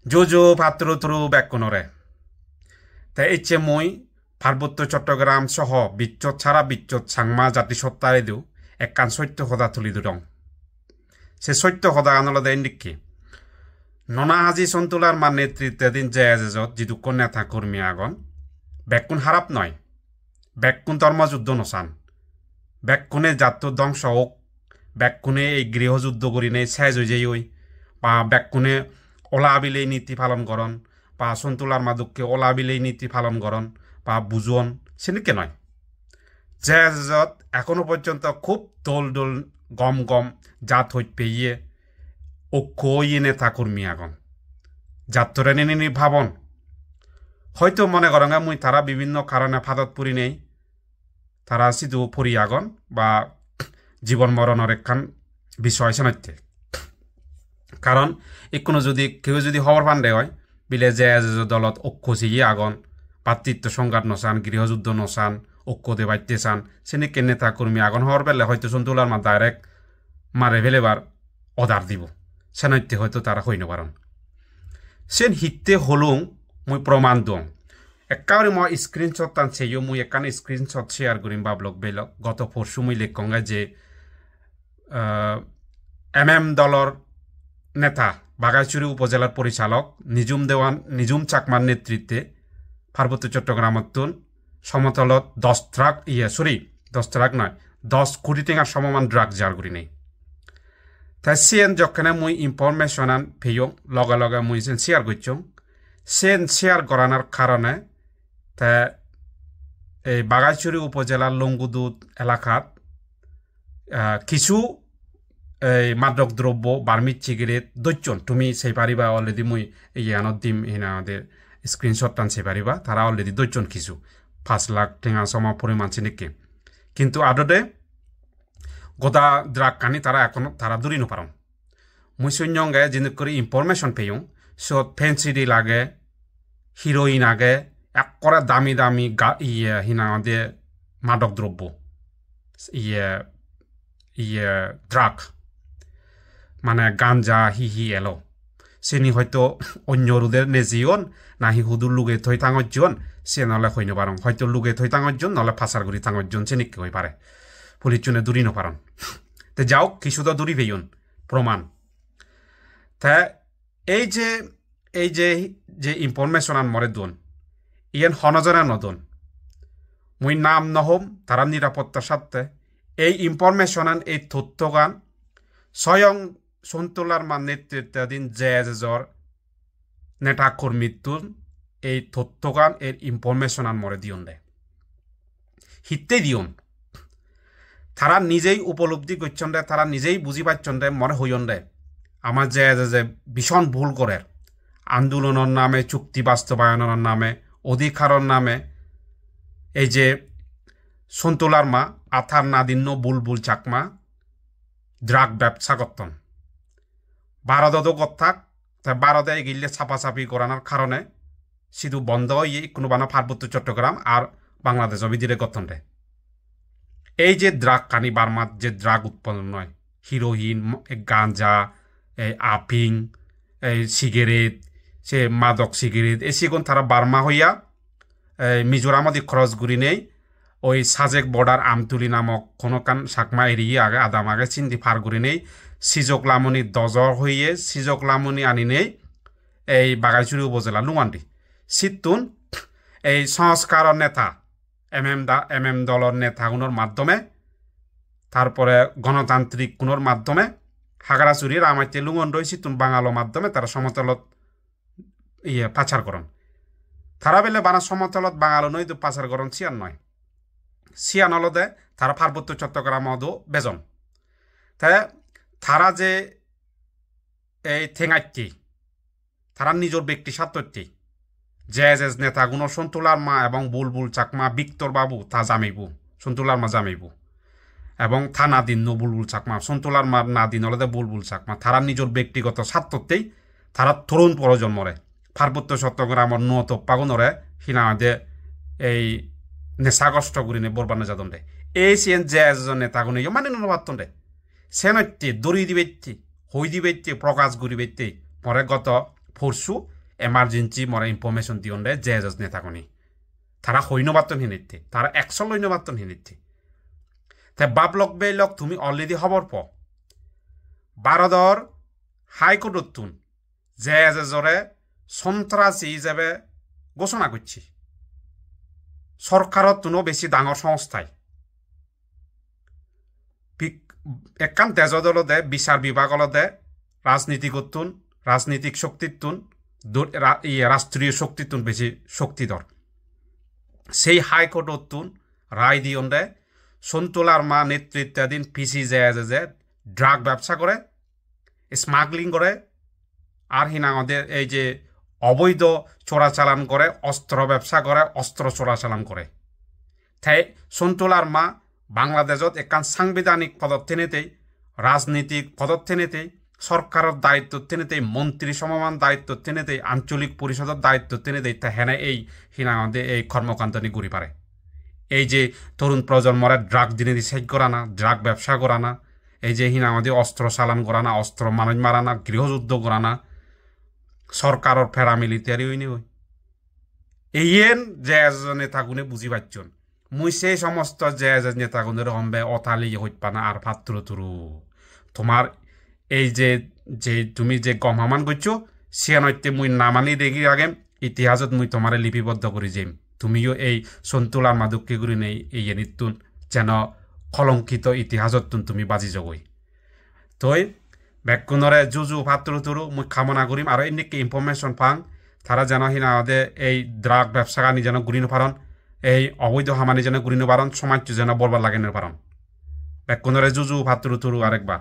JoJo পাত্র তরু ব্যাকুনরে তাই ইচ্ছে মই পার্বত্য চট্টগ্রাম সহ বিচ্ছত ছাড়া বিচ্ছত সাংমা জাতিসত্তারে দিও একখান সত্য সদা তুলি দং সে সত্য সদা আনলদে নিকি ননা হাজি সন্তুলার মান নেতৃত্বাধীন জেজত যিদুক্ষ নেতা কর্মী আগন ব্যাকুন হারাপ নয় ব্যাকুন ধর্মযুদ্ধ নসান ব্যাকুনে জাত ধ্বংস হোক ব্যাকুনে এই গৃহযুদ্ধ করি নেই শেষ হয়ে যাই বা ব্যাকুনে ওলা বিলেই নীতি পালন করন বা সন্তুলার মাদককে ওলা বিলেই নীতি পালন করন বা বুঝন সেনিকে নয় জেজত এখনো পর্যন্ত খুব দোল দোল গম গম জাত হই পেয়ে ঐক্য ইয়ে নেতা কর্মী আগন জাতরে নিনি ভাবন হয়তো মনে করেন মুই তারা বিভিন্ন কারণে ফাদত পুরি নেই তারা সিধু ফুরি আগন বা জীবন মরণের একখান বিষয় শোনাইতে কারণ কোনো যদি কেউ যদি খবর পান্ডে হয় বিলে যে দলত ঐক্য সিগিয়ে আগন পাতৃত্ব সংঘাত নসান গৃহযুদ্ধ নসান ঐক্য দে বাইতে চান সেনিকে নেতা কর্মী আগন হওয়ার বেলে হয়তো সন্তুলার মা ডাইরেক্ট মারে ফেলেবার অর্ডার দিব সেনাইতে হয়তো তারা হইন পারন সেন হিতে হলুং মুই প্রমাণ দং একেবারে মই স্ক্রিনশট টান সেও মুই একান স্ক্রিনশট শেয়ার করিম বাবলক বেলক গত পরশু মুই লেখঙ্গা যে দলর নেতা বাগাইচুরি উপজেলার পরিচালক নিজুম চাকমার নেতৃত্বে পার্বত্য চট্টগ্রামতুন সমতলত 10 কোটি টাকার সমমান ড্রাগ জার করি নেই তাই সেন যখন মুই ইনফরমেশন আন পেয়ং লগে লগে মুই সেন শেয়ার করছং সেন শেয়ার করানোর কারণে তা এই বাগাইচুরি উপজেলার লঙ্গুদুত এলাকাত কিছু এই মাদক দ্রব্য বার্মিক সিগারেট দৈজন তুমি সেই পারিবা অলরেডি মুই ইয়ানত দিম হিনা আমাদের স্ক্রিনশট টান সেই পারিবা তারা অলরেডি দৈজন কিছু 5 লাখ টাকা সম পরিমাণ চিনিকে কিন্তু আদতে গোদা ড্রাগ কানি তারা এখনো তারা দূরি নপারন মুই শূন্যঙ্গে যিনি করে ইনফরমেশন পেয়ং সব ফেন্সিডি লাগে হিরোইন আগে এক করে দামি দামি হিনা আমাদের মাদক দ্রব্য ড্রাগ মানে গাঞ্জা হি এলো সেনি হয়তো অন্য রুদের নেজিয়ন নাহি হুদুর লুগে থই থাঙজন সে নলে হইন পারং হয়তো লুগে থই থাঙজন নলে ফাঁসারগুড়ি থাঙজন সে নিকে হই পারে পুলিশ চুনে দূরি নপারন তে যাও কিছু তো দূরি পেয়ন প্রমাণ তা এই যে যে ইনফরমেশন আন মরে দোন ইয়ান হনজনা নদন মুই নাম নহম তারা নিরাপত্তার সাথে এই ইনফরমেশন আন এই তথ্য গান স্বয়ং সন্তুলার মান নেতৃত্বাধীন জেজর নেতা কর্মীতুন এই তথ্য গান এর ইনফরমেশন আন মরে দিয়ন দে হিতে দিয়ন তারা নিজেই উপলব্ধি করছেন দে তারা নিজেই বুঝি পাচ্ছেন দে মনে হইন দে আমার যে ভীষণ ভুল করে আন্দোলনের নামে চুক্তি বাস্তবায়নের নামে অধিকারের নামে এই যে সন্তুলার মা আথার নাদিন্য বুলবুল চাকমা ড্রাগ ব্যবসা করতেন ভারতও করতাক তাই ভারতে গিলে ছাপাছাপি করানোর কারণে শুধু বন্ধ হয়ে কোনো বানা পার্বত্য চট্টগ্রাম আর বাংলাদেশ অভিধিরে করতেন রে এই যে ড্রাগ কানি বার্মার যে ড্রাগ উৎপাদন নয় হিরোইন গাঁজা এই আফিং এই সিগারেট সে মাদক সিগারেট এই সিগুন তারা বার্মা হইয়া মিজোরামদি খরচ গুড়ি নেই ওই সাজেক বর্ডার আমতুলি নামক কোনো কান সাকমা এড়িয়ে আগে আদাম আগে চিন্তি ফার গুড়ি নেই সিজক লামনি দজর হইয়ে সিজক লামনি আনি নেই এই বাগাইচুরি উপজেলা লুঙান্ডি সিতুন এই সংস্কার নেতা দলর নেতাগুলোর মাধ্যমে তারপরে গণতান্ত্রিক কোনোর মাধ্যমে হাগারাচুরি রামাইতে লুঙন্ডই সিতুন বাঙালোর মাধ্যমে তারা সমতলত পাচার করন তারা বেলে বানা সমতলত বাঙালো নই তো পাচার করন সিয়ান নয় সিয়ান হলদে তারা পার্বত্য চট্টগ্রাম মধু বেজন তাই তারা যে এই ঠেঙাইটি তারা নিজের ব্যক্তি স্বার্থটি যে নেতাগুলো সন্তুলার মা এবং বুলবুল চাকমা বিক্তর বাবু তা জামাইবু সন্তুলার মা জামাইবু এবং থা নাদিন বুলবুল চাকমা সন্তুলার মা নাদিন হলদে বুলবুল চাকমা তারা নিজের ব্যক্তিগত স্বার্থতেই তারা তরুণ প্রজন্মরে পার্বত্য চট্টগ্রামের নত পাগুনরে হিনাদে এই নেশাগ্রস্ত গুরিনে বরবানে যাদন রে এই সেন যে নেতাগুলো মানে নবাতন রে সেনত্যে দড়ি দিবেত্যে হই দিবেত্যে প্রকাশ করিবেত্যে পরে গত পরশু emergency mora information dionde jezos netakoni তারা হইনবাতন হিনিতে তারা অ্যাকশন লইনবাতন হিনিতে তে বাবলক বেলক তুমি অলরেডি খবর প ভারতর হাইকোর্টত তুন জেজরে সন্ত্রাসী হিসেবে ঘোষণা করছি সরকারত তুনো বেশি ডাঙর সংস্থায় একান তেজদলদে বিচার বিভাগলদে রাজনীতিকতুন রাজনীতিক শক্তিতুন রাষ্ট্রীয় শক্তিতুন বেশি শক্তিধর সেই হাইকোর্টতুন রায় দিয়ন্ডে সন্তুলার মা নেতৃত্বাধীন পিসি যে ড্রাগ ব্যবসা করে স্মাগলিং করে আর হিনাঙদের এই যে অবৈধ চোরাচালান করে অস্ত্র ব্যবসা করে অস্ত্র চোরাচালান করে তাই সন্তুলার মা বাংলাদেশত একান সাংবিধানিক পদত্থেনেতেই রাজনীতিক পদত্থেনেতেই সরকারের দায়িত্ব তেনেতেই মন্ত্রী সমমান দায়িত্ব তেনেতেই আঞ্চলিক পরিষদের দায়িত্ব তেনেতেই তা হেনে এই হিনাঙদের এই কর্মকাণ্ডনি ঘুরি পারে এই যে তরুণ প্রজন্মরা ড্রাগ জিনিস সেজ করা না ড্রাগ ব্যবসা করা না এই যে হিনাঙদের অস্ত্র চালান করা না অস্ত্র মানুষ মারা না গৃহযুদ্ধ করা না সরকারের ফেরা মিলিটারি হইনি হই এই যে নেতাগুনে বুঝি পাচ্ছন মুই সেই সমস্ত যে নেতাগুনের হম্বে অতালি হইত না আর পাত্র তুরু তোমার এই যে যে তুমি যে গমহামান করছো সে নইতে মুই নামানি দেখি আগে ইতিহাসত মুই তোমারে লিপিবদ্ধ করে যাইম তুমিও এই সন্তুলার মাদুক্কি করি নেই এই নিতুন যেন কলঙ্কিত ইতিহাসত তুমি বাজি জগই তই বেকুনরে জুজু পাত্র তুরু মুই কামনা করিম আর এনেকে ইনফরমেশন পাং তারা যেন হিনা এই ড্রাগ ব্যবসাকানি যেন ঘুরিনো পারন এই অবৈধ হামানি যেন ঘুরিনো পারন সমাজ যেন বরবার লাগে পারন বেকুনরে জুজু পাত্র তুরু আরেকবার